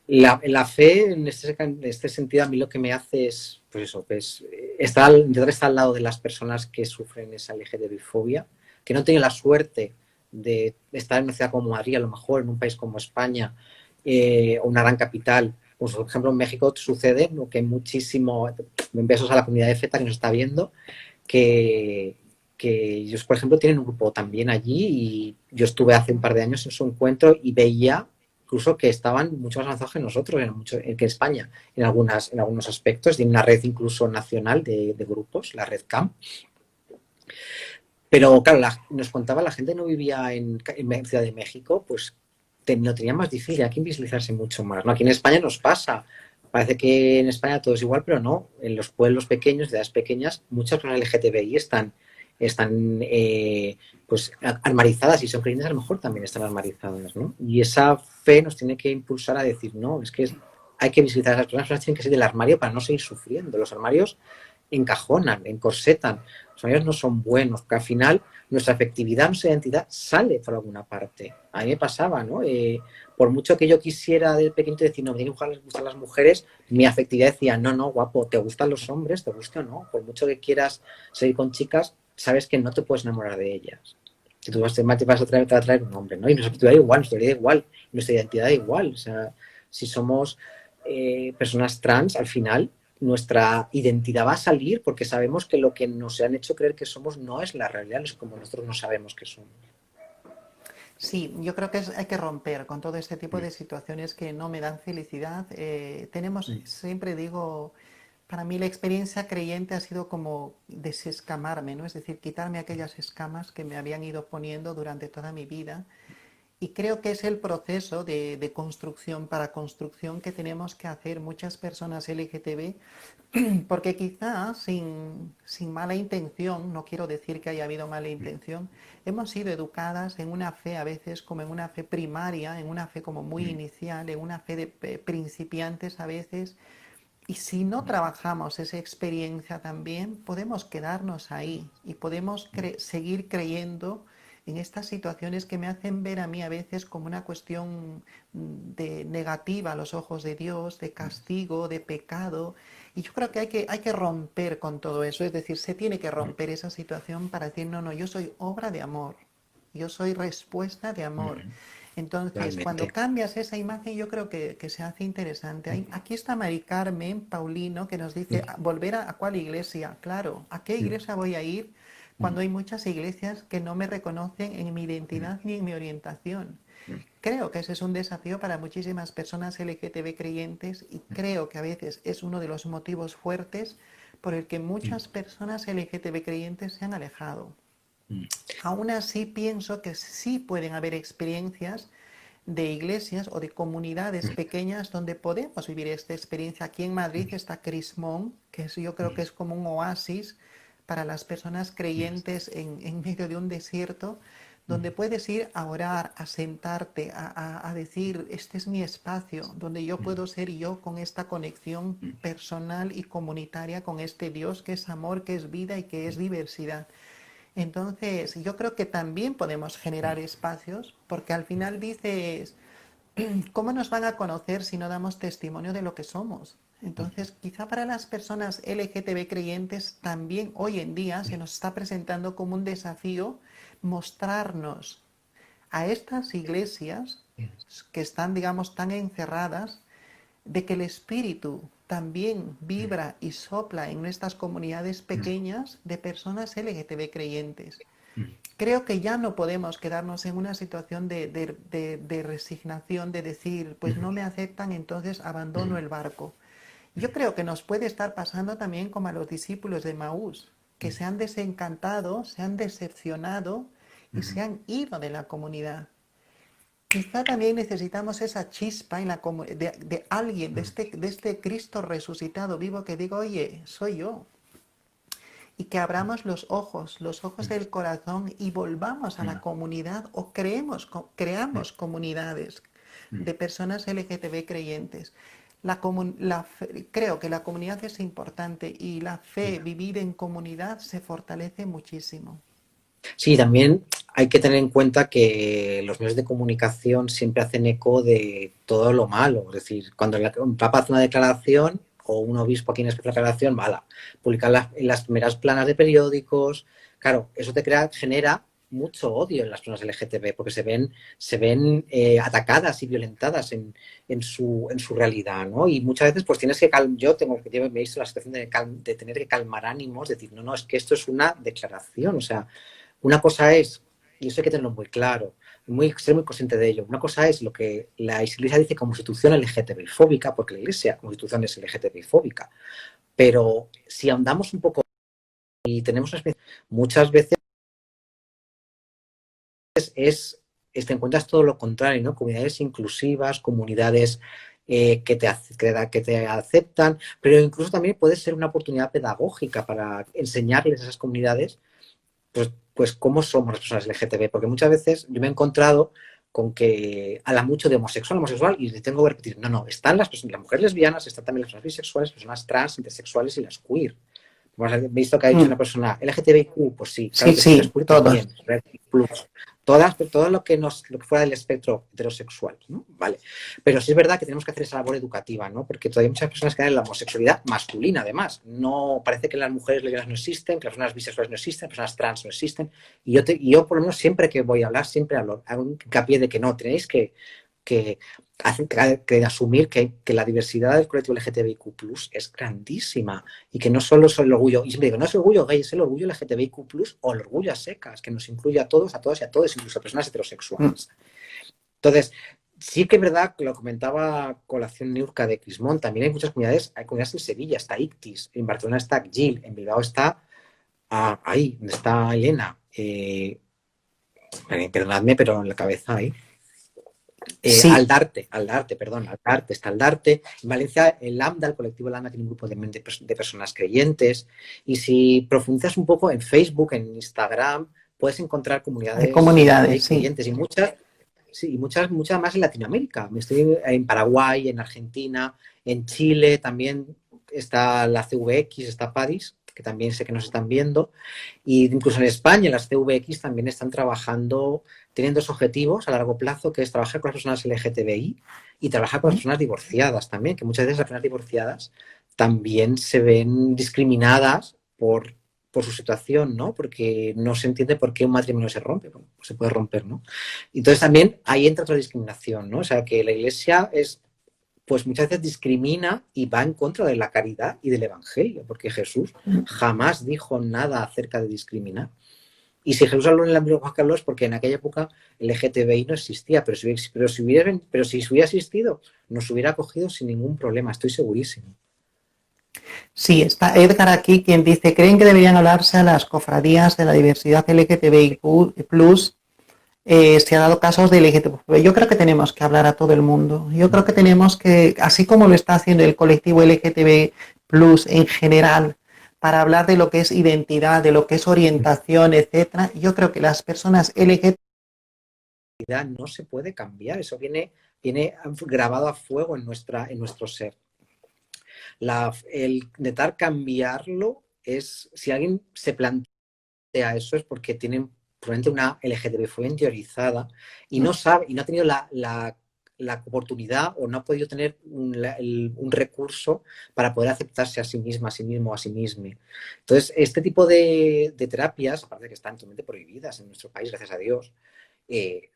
La fe, en este sentido, a mí lo que me hace es, pues eso, pues, intentar estar al lado de las personas que sufren esa LGTB-fobia, que no han tenido la suerte de estar en una ciudad como Madrid, a lo mejor en un país como España, o una gran capital. Pues, por ejemplo, en México sucede, ¿no?, que hay muchísimo, besos a la comunidad de FETA que nos está viendo, que, que ellos, por ejemplo, tienen un grupo también allí, y yo estuve hace un par de años en su encuentro y veía incluso que estaban mucho más avanzados que nosotros, que España, en algunos aspectos. Tiene una red incluso nacional de grupos, la red CAMP. Pero claro, nos contaba, la gente no vivía en Ciudad de México, pues lo tenía más difícil, hay que invisibilizarse mucho más, ¿no? Aquí en España nos pasa. Parece que en España todo es igual, pero no. En los pueblos pequeños, ciudades pequeñas, muchas personas LGTBI están pues armarizadas, y son creyentes, a lo mejor también están armarizadas, ¿no? Y esa fe nos tiene que impulsar a decir, no, es que hay que visibilizar a esas personas, tienen que salir del armario para no seguir sufriendo. Los armarios encajonan, encorsetan, los armarios no son buenos, porque al final nuestra afectividad, nuestra identidad sale por alguna parte. A mí me pasaba, ¿no? Por mucho que yo quisiera de pequeño decir, no, me gustan las mujeres, mi afectividad decía, no, no, guapo, ¿te gustan los hombres? ¿Te gusta o no? Por mucho que quieras seguir con chicas, sabes que no te puedes enamorar de ellas. Si tú vas a traer un hombre, ¿no? Y nuestra afectividad igual, nuestra vida igual, nuestra identidad igual. O sea, si somos personas trans, al final nuestra identidad va a salir, porque sabemos que lo que nos han hecho creer que somos no es la realidad, es como nosotros no sabemos que somos. Sí, yo creo que hay que romper con todo este tipo de situaciones que no me dan felicidad. Siempre digo, para mí la experiencia creyente ha sido como desescamarme, ¿no? Es decir, quitarme aquellas escamas que me habían ido poniendo durante toda mi vida. Y creo que es el proceso de construcción para construcción que tenemos que hacer muchas personas LGTB, porque quizás sin mala intención, no quiero decir que haya habido mala intención, hemos sido educadas en una fe a veces como en una fe primaria, en una fe como muy inicial, en una fe de principiantes a veces, y si no trabajamos esa experiencia también, podemos quedarnos ahí y podemos seguir creyendo en estas situaciones que me hacen ver a mí a veces como una cuestión de negativa a los ojos de Dios, de castigo, de pecado. Y yo creo que hay que romper con todo eso, es decir, se tiene que romper esa situación para decir, no, no, yo soy obra de amor, yo soy respuesta de amor. Entonces, cuando Realmente. cambias esa imagen, yo creo que se hace interesante. Aquí está Mari Carmen Paulino que nos dice, ¿volver a cuál iglesia? Claro, ¿a qué iglesia voy a ir cuando hay muchas iglesias que no me reconocen en mi identidad ni en mi orientación? Creo que ese es un desafío para muchísimas personas LGTB creyentes, y creo que a veces es uno de los motivos fuertes por el que muchas personas LGTB creyentes se han alejado. Aún así pienso que sí pueden haber experiencias de iglesias o de comunidades pequeñas donde podemos vivir esta experiencia. Aquí en Madrid está Crismón, que yo creo que es como un oasis para las personas creyentes en medio de un desierto, donde puedes ir a orar, a sentarte, a decir, este es mi espacio, donde yo puedo ser yo con esta conexión personal y comunitaria con este Dios que es amor, que es vida y que es diversidad. Entonces, yo creo que también podemos generar espacios, porque al final dices, ¿cómo nos van a conocer si no damos testimonio de lo que somos? Entonces, quizá para las personas LGTB creyentes también hoy en día se nos está presentando como un desafío mostrarnos a estas iglesias que están, digamos, tan encerradas, de que el espíritu también vibra y sopla en nuestras comunidades pequeñas de personas LGTB creyentes. Creo que ya no podemos quedarnos en una situación de resignación, de decir, pues no me aceptan, entonces abandono el barco. Yo creo que nos puede estar pasando también como a los discípulos de Maús, que se han desencantado, se han decepcionado y se han ido de la comunidad. Quizá también necesitamos esa chispa en de alguien, de este Cristo resucitado vivo que diga, oye, soy yo. Y que abramos los ojos del corazón y volvamos a la comunidad o creamos comunidades de personas LGTB creyentes. Creo que la comunidad es importante y la fe vivida en comunidad se fortalece muchísimo. Sí, también hay que tener en cuenta que los medios de comunicación siempre hacen eco de todo lo malo. Es decir, cuando un papa hace una declaración o un obispo aquí en hace una declaración, mala, publicarla en las primeras planas de periódicos, claro, eso te genera mucho odio en las personas LGTB porque se ven atacadas y violentadas en su realidad, ¿no? Y muchas veces pues tienes que me he visto la situación de tener que calmar ánimos, decir, no, no, es que esto es una declaración, o sea, una cosa es, y eso hay que tenerlo muy claro, ser muy consciente de ello. Una cosa es lo que la Iglesia dice como institución LGTBI-fóbica, porque la Iglesia como institución es LGTBI-fóbica. Pero si ahondamos un poco y tenemos una experiencia, muchas veces te encuentras todo lo contrario, ¿no? Comunidades inclusivas, comunidades que te aceptan, pero incluso también puede ser una oportunidad pedagógica para enseñarles a esas comunidades pues cómo somos las personas LGTB, porque muchas veces yo me he encontrado con que habla mucho de homosexual, y le tengo que repetir, no, no, están las mujeres lesbianas, están también las personas bisexuales, personas trans, intersexuales y las queer. Como has visto que ha dicho Mm, una persona LGTBIQ, pues sí, claro sí, que sí, las sí, queer todos. también, plus, todo lo que fuera del espectro heterosexual, ¿no? Vale. Pero sí es verdad que tenemos que hacer esa labor educativa, ¿no? Porque todavía hay muchas personas que dan en la homosexualidad masculina, además. No parece que las mujeres lesbianas no existen, que las personas bisexuales no existen, personas trans no existen. Y yo por lo menos, siempre que voy a hablar, siempre hago hincapié de que no, tenéis que, que asumir que la diversidad del colectivo LGTBIQ+ es grandísima y que no solo es el orgullo, y siempre digo, no es el orgullo gay, es el orgullo LGTBIQ+ o el orgullo a secas, que nos incluye a todos, a todas y a todos, incluso a personas Mm, heterosexuales. Entonces, sí que es verdad, que lo comentaba Colación Niurka de Crismón, también hay comunidades en Sevilla, está Ictis, en Barcelona está Gil, en Bilbao está, ahí, donde está Elena, perdonadme, pero en la cabeza ahí. sí, Aldarte, perdón, Aldarte, está Aldarte. En Valencia, el Lambda, el colectivo Lambda, tiene un grupo de personas creyentes. Y si profundizas un poco en Facebook, en Instagram, puedes encontrar hay comunidades LGTBI comunidades, sí. creyentes, y muchas, sí, y muchas más en Latinoamérica. Estoy en Paraguay, en Argentina, en Chile también está la CVX, está Padis, que también sé que nos están viendo. Y incluso en España las CVX también están trabajando, tienen dos objetivos a largo plazo, que es trabajar con las personas LGTBI y trabajar con las Mm, personas divorciadas también, que muchas veces las personas divorciadas también se ven discriminadas por su situación, ¿no? Porque no se entiende por qué un matrimonio se rompe, bueno, pues se puede romper, ¿no? Entonces también ahí entra otra discriminación, ¿no? O sea, que la Iglesia pues muchas veces discrimina y va en contra de la caridad y del Evangelio, porque Jesús mm. jamás dijo nada acerca de discriminar. Y si Jesús habló en el ámbito Juan Carlos, porque en aquella época el LGTBI no existía, pero si hubiera existido, nos hubiera acogido sin ningún problema, estoy segurísimo. Sí, está Edgar aquí quien dice, ¿creen que deberían hablarse a las cofradías de la diversidad LGTBIQ+, se ha dado casos de LGTB? Yo creo que tenemos que hablar a todo el mundo. Yo creo que tenemos que, así como lo está haciendo el colectivo LGTB+ en general, para hablar de lo que es identidad, de lo que es orientación, etcétera, yo creo que las personas LGTB No se puede cambiar, eso viene grabado a fuego en nuestro ser. El intentar cambiarlo si alguien se plantea eso, es porque tienen probablemente una LGTB-fobia interiorizada y no sabe, y no ha tenido la oportunidad, o no ha podido tener un recurso para poder aceptarse a sí misma, a sí mismo, a sí misma. Entonces, este tipo de terapias, aparte de que están totalmente prohibidas en nuestro país, gracias a Dios,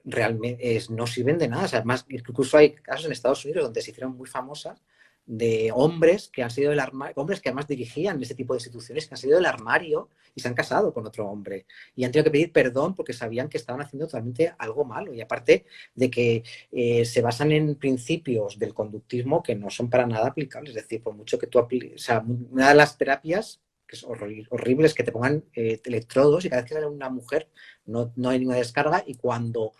realmente no sirven de nada. O sea, además, incluso hay casos en Estados Unidos donde se hicieron muy famosas de hombres que han sido del armario, hombres que además dirigían este tipo de instituciones, que han salido del armario y se han casado con otro hombre y han tenido que pedir perdón porque sabían que estaban haciendo totalmente algo malo. Y aparte de que se basan en principios del conductismo que no son para nada aplicables. Es decir, por mucho que tú apliques, o sea, una de las terapias que es horrible es que te pongan electrodos y cada vez que sale una mujer no hay ninguna descarga, y cuando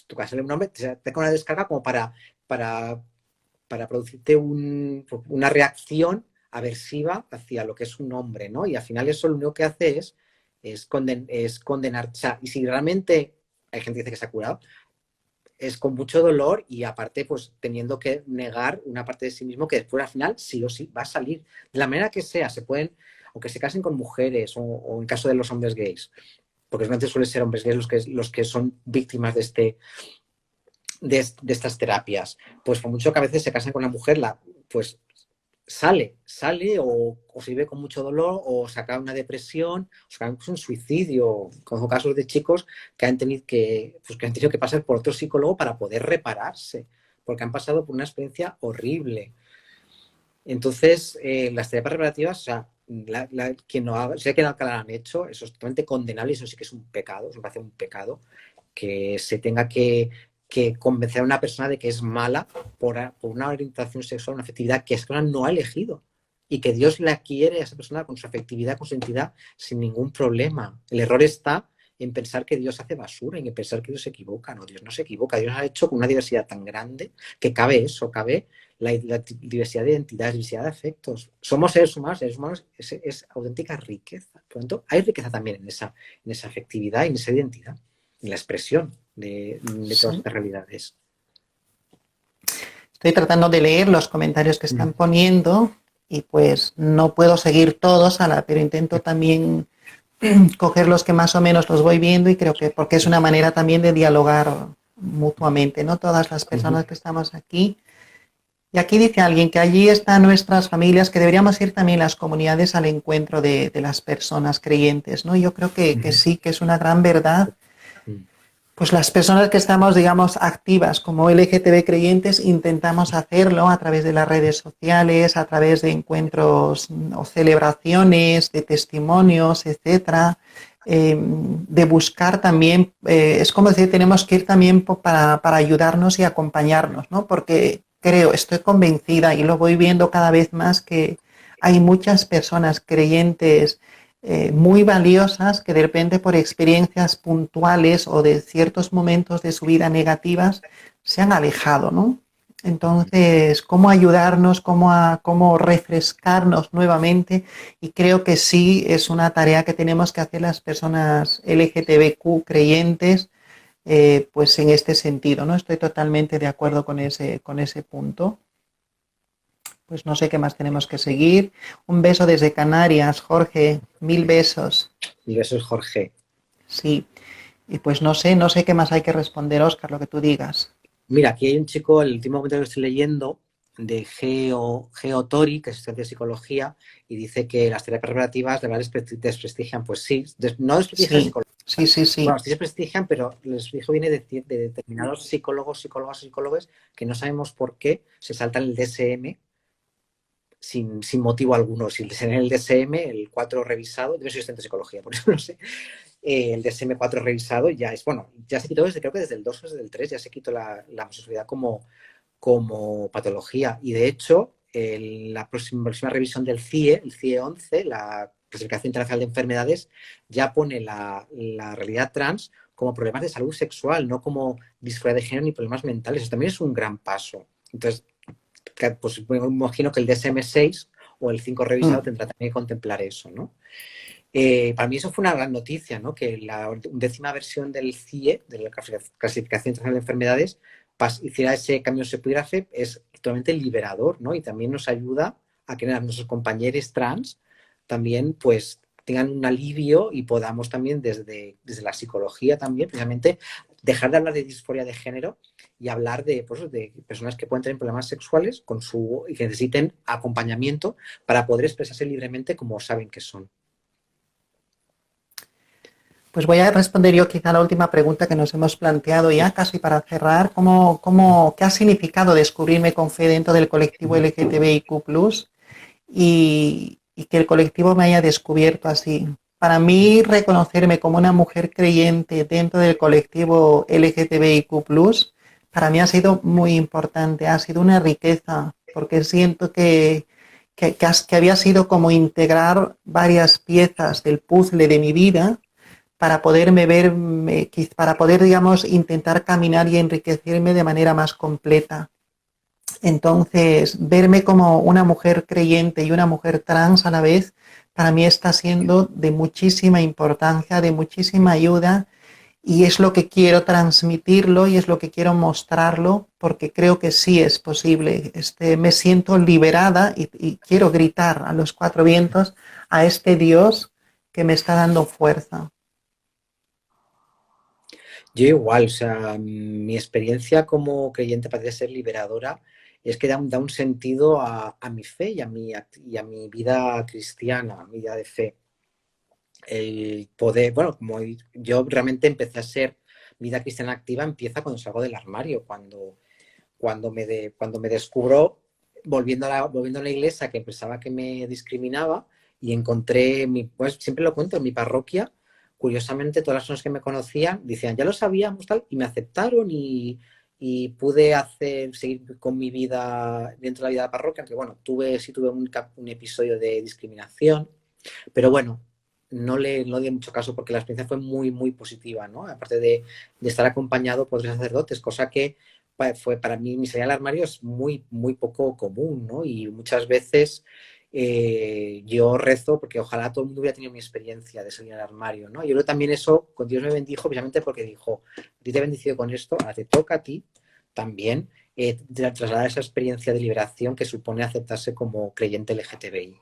tu casa sale un hombre, te con una descarga como para, para producirte una reacción aversiva hacia lo que es un hombre, ¿no? Y al final eso lo único que hace es condenar. O sea, y si realmente hay gente que dice que se ha curado, es con mucho dolor y aparte pues teniendo que negar una parte de sí mismo que después al final sí o sí va a salir. De la manera que sea, se pueden, aunque se casen con mujeres o en caso de los hombres gays, porque normalmente suelen ser hombres gays los que son víctimas de estas terapias. Pues por mucho que a veces se casan con una mujer, pues sale o se vive con mucho dolor o se acaba una depresión o se acaba un suicidio. Conozco casos de chicos que han tenido que pasar por otro psicólogo para poder repararse, porque han pasado por una experiencia horrible. Entonces, las terapias reparativas, o sea, quien no haga, sé que la han hecho, eso es totalmente condenable y eso sí que es un pecado, eso me parece un pecado, que se tenga que convencer a una persona de que es mala por una orientación sexual, una afectividad que esa persona no ha elegido y que Dios la quiere a esa persona con su afectividad, con su identidad, sin ningún problema. El error está en pensar que Dios hace basura, en pensar que Dios se equivoca. No, Dios no se equivoca. Dios ha hecho con una diversidad tan grande que cabe la diversidad de identidades, diversidad de afectos. Somos seres humanos es auténtica riqueza. Por lo tanto, hay riqueza también en esa afectividad y en esa identidad, en la expresión de todas estas realidades. Estoy tratando de leer los comentarios que están poniendo y pues no puedo seguir todos, pero intento también coger los que más o menos los voy viendo y creo que porque es una manera también de dialogar mutuamente, ¿no? Todas las personas que estamos aquí. Y aquí dice alguien que allí están nuestras familias, que deberíamos ir también las comunidades al encuentro de las personas creyentes, ¿no? Yo creo que sí, que es una gran verdad. Pues las personas que estamos, digamos, activas como LGTB creyentes, intentamos hacerlo a través de las redes sociales, a través de encuentros o celebraciones, de testimonios, etcétera, de buscar también, es como decir, tenemos que ir también para ayudarnos y acompañarnos, ¿no? Porque estoy convencida y lo voy viendo cada vez más que hay muchas personas creyentes muy valiosas que de repente por experiencias puntuales o de ciertos momentos de su vida negativas se han alejado, ¿no? Entonces, ¿cómo ayudarnos, cómo refrescarnos nuevamente? Y creo que sí es una tarea que tenemos que hacer las personas LGTBQ creyentes, pues en este sentido, ¿no? Estoy totalmente de acuerdo con ese punto. Pues no sé qué más tenemos que seguir. Un beso desde Canarias, Jorge. 1000 besos. 1000 besos, Jorge. Sí. Y pues no sé qué más hay que responder, Óscar, lo que tú digas. Mira, aquí hay un chico, el último comentario que estoy leyendo, de Geo Tori, que es estudiante de psicología, y dice que las terapias reparativas de verdad desprestigian. Pues sí, no desprestigian la psicología. Sí. Bueno, sí desprestigian, pero el desprestigio viene de determinados psicólogos que no sabemos por qué se saltan el DSM sin motivo alguno. Si en el DSM, el 4 revisado, yo soy estudiante de psicología, por eso no sé, el DSM-4 revisado ya es, bueno, ya se quitó creo que desde el 2 o desde el 3 ya se quitó la homosexualidad como patología. Y de hecho, la próxima revisión del CIE, el CIE 11, la Clasificación Internacional de Enfermedades, ya pone la realidad trans como problemas de salud sexual, no como disforia de género ni problemas mentales. Eso también es un gran paso. Entonces, pues me imagino que el DSM-6 o el 5 revisado tendrá también que contemplar eso, ¿no? Para mí eso fue una gran noticia, ¿no? Que la 10ª versión del CIE, de la Clasificación Internacional de Enfermedades, hiciera ese cambio se pudiera hacer, es totalmente liberador, ¿no? Y también nos ayuda a que nuestros compañeros trans también pues tengan un alivio y podamos también desde la psicología también precisamente dejar de hablar de disforia de género y hablar de personas que pueden tener problemas sexuales y que necesiten acompañamiento para poder expresarse libremente como saben que son. Pues voy a responder yo quizá la última pregunta que nos hemos planteado ya casi para cerrar. ¿Qué ha significado descubrirme con fe dentro del colectivo LGTBIQ+, y que el colectivo me haya descubierto así? Para mí, reconocerme como una mujer creyente dentro del colectivo LGTBIQ+, para mí ha sido muy importante, ha sido una riqueza, porque siento que había sido como integrar varias piezas del puzzle de mi vida para poderme ver, para poder, digamos, intentar caminar y enriquecerme de manera más completa. Entonces, verme como una mujer creyente y una mujer trans a la vez, para mí está siendo de muchísima importancia, de muchísima ayuda, y es lo que quiero transmitirlo y es lo que quiero mostrarlo, porque creo que sí es posible. Me siento liberada y quiero gritar a los 4 vientos a este Dios que me está dando fuerza. Yo igual, o sea, mi experiencia como creyente parece ser liberadora, es que da un sentido a mi fe y a mi vida cristiana, a mi vida de fe. El poder, bueno, como yo realmente empecé a ser vida cristiana activa, empieza cuando salgo del armario, cuando me descubro volviendo a la iglesia que pensaba que me discriminaba y encontré, pues siempre lo cuento, en mi parroquia, curiosamente todas las personas que me conocían decían, ya lo sabíamos tal, y me aceptaron y pude seguir con mi vida dentro de la vida de la parroquia, aunque bueno, sí tuve un episodio de discriminación, pero bueno, no le di mucho caso porque la experiencia fue muy, muy positiva, ¿no? Aparte de estar acompañado por tres sacerdotes, cosa que fue para mí, mi salida al armario es muy, muy poco común, ¿no? Y muchas veces yo rezo porque ojalá todo el mundo hubiera tenido mi experiencia de salir al armario, ¿no? Yo creo que también eso, con Dios me bendijo precisamente porque dijo, a ti te he bendecido con esto, ahora te toca a ti también trasladar esa experiencia de liberación que supone aceptarse como creyente LGTBI.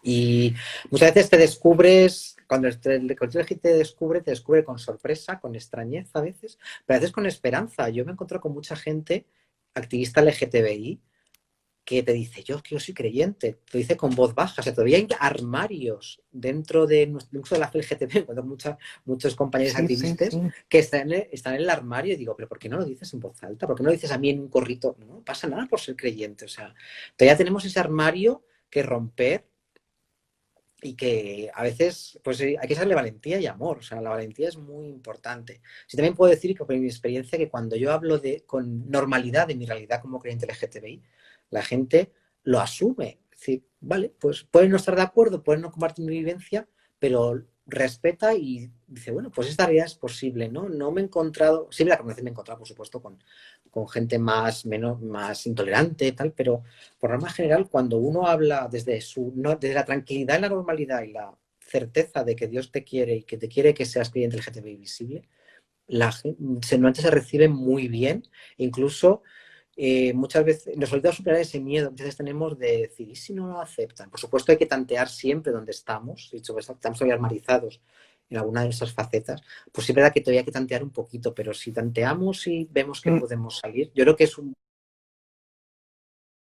Y muchas veces te descubres, cuando el colectivo te descubre con sorpresa, con extrañeza a veces, pero a veces con esperanza. Yo me he encontrado con mucha gente, activista LGTBI, que te dice, yo soy creyente, te dice con voz baja, o sea, todavía hay armarios dentro de la fe LGTB, cuando muchos compañeros Sí, sí, activistas sí. que están en el armario y digo, pero ¿por qué no lo dices en voz alta? ¿Por qué no lo dices a mí en un corrito? No pasa nada por ser creyente, o sea, todavía tenemos ese armario que romper y que a veces pues hay que darle valentía y amor, o sea, la valentía es muy importante. Sí, también puedo decir que por mi experiencia que cuando yo hablo con normalidad de mi realidad como creyente LGTBI, la gente lo asume. Es decir, vale, pues pueden no estar de acuerdo, pueden no compartir mi vivencia, pero respeta y dice, bueno, pues esta realidad es posible, ¿no? No me he encontrado, sí me la conocí, me he encontrado, por supuesto, con gente más intolerante, tal, pero por norma general, cuando uno habla desde la tranquilidad y la normalidad y la certeza de que Dios te quiere y que te quiere que seas cliente LGTBI visible, normalmente se recibe muy bien. Incluso muchas veces nos olvidamos superar ese miedo que a veces tenemos de decir, ¿y si no lo aceptan? Por supuesto hay que tantear siempre donde estamos, de hecho estamos todavía armarizados en alguna de esas facetas, pues sí es verdad que todavía hay que tantear un poquito, pero si tanteamos y vemos que Mm, podemos salir, yo creo que es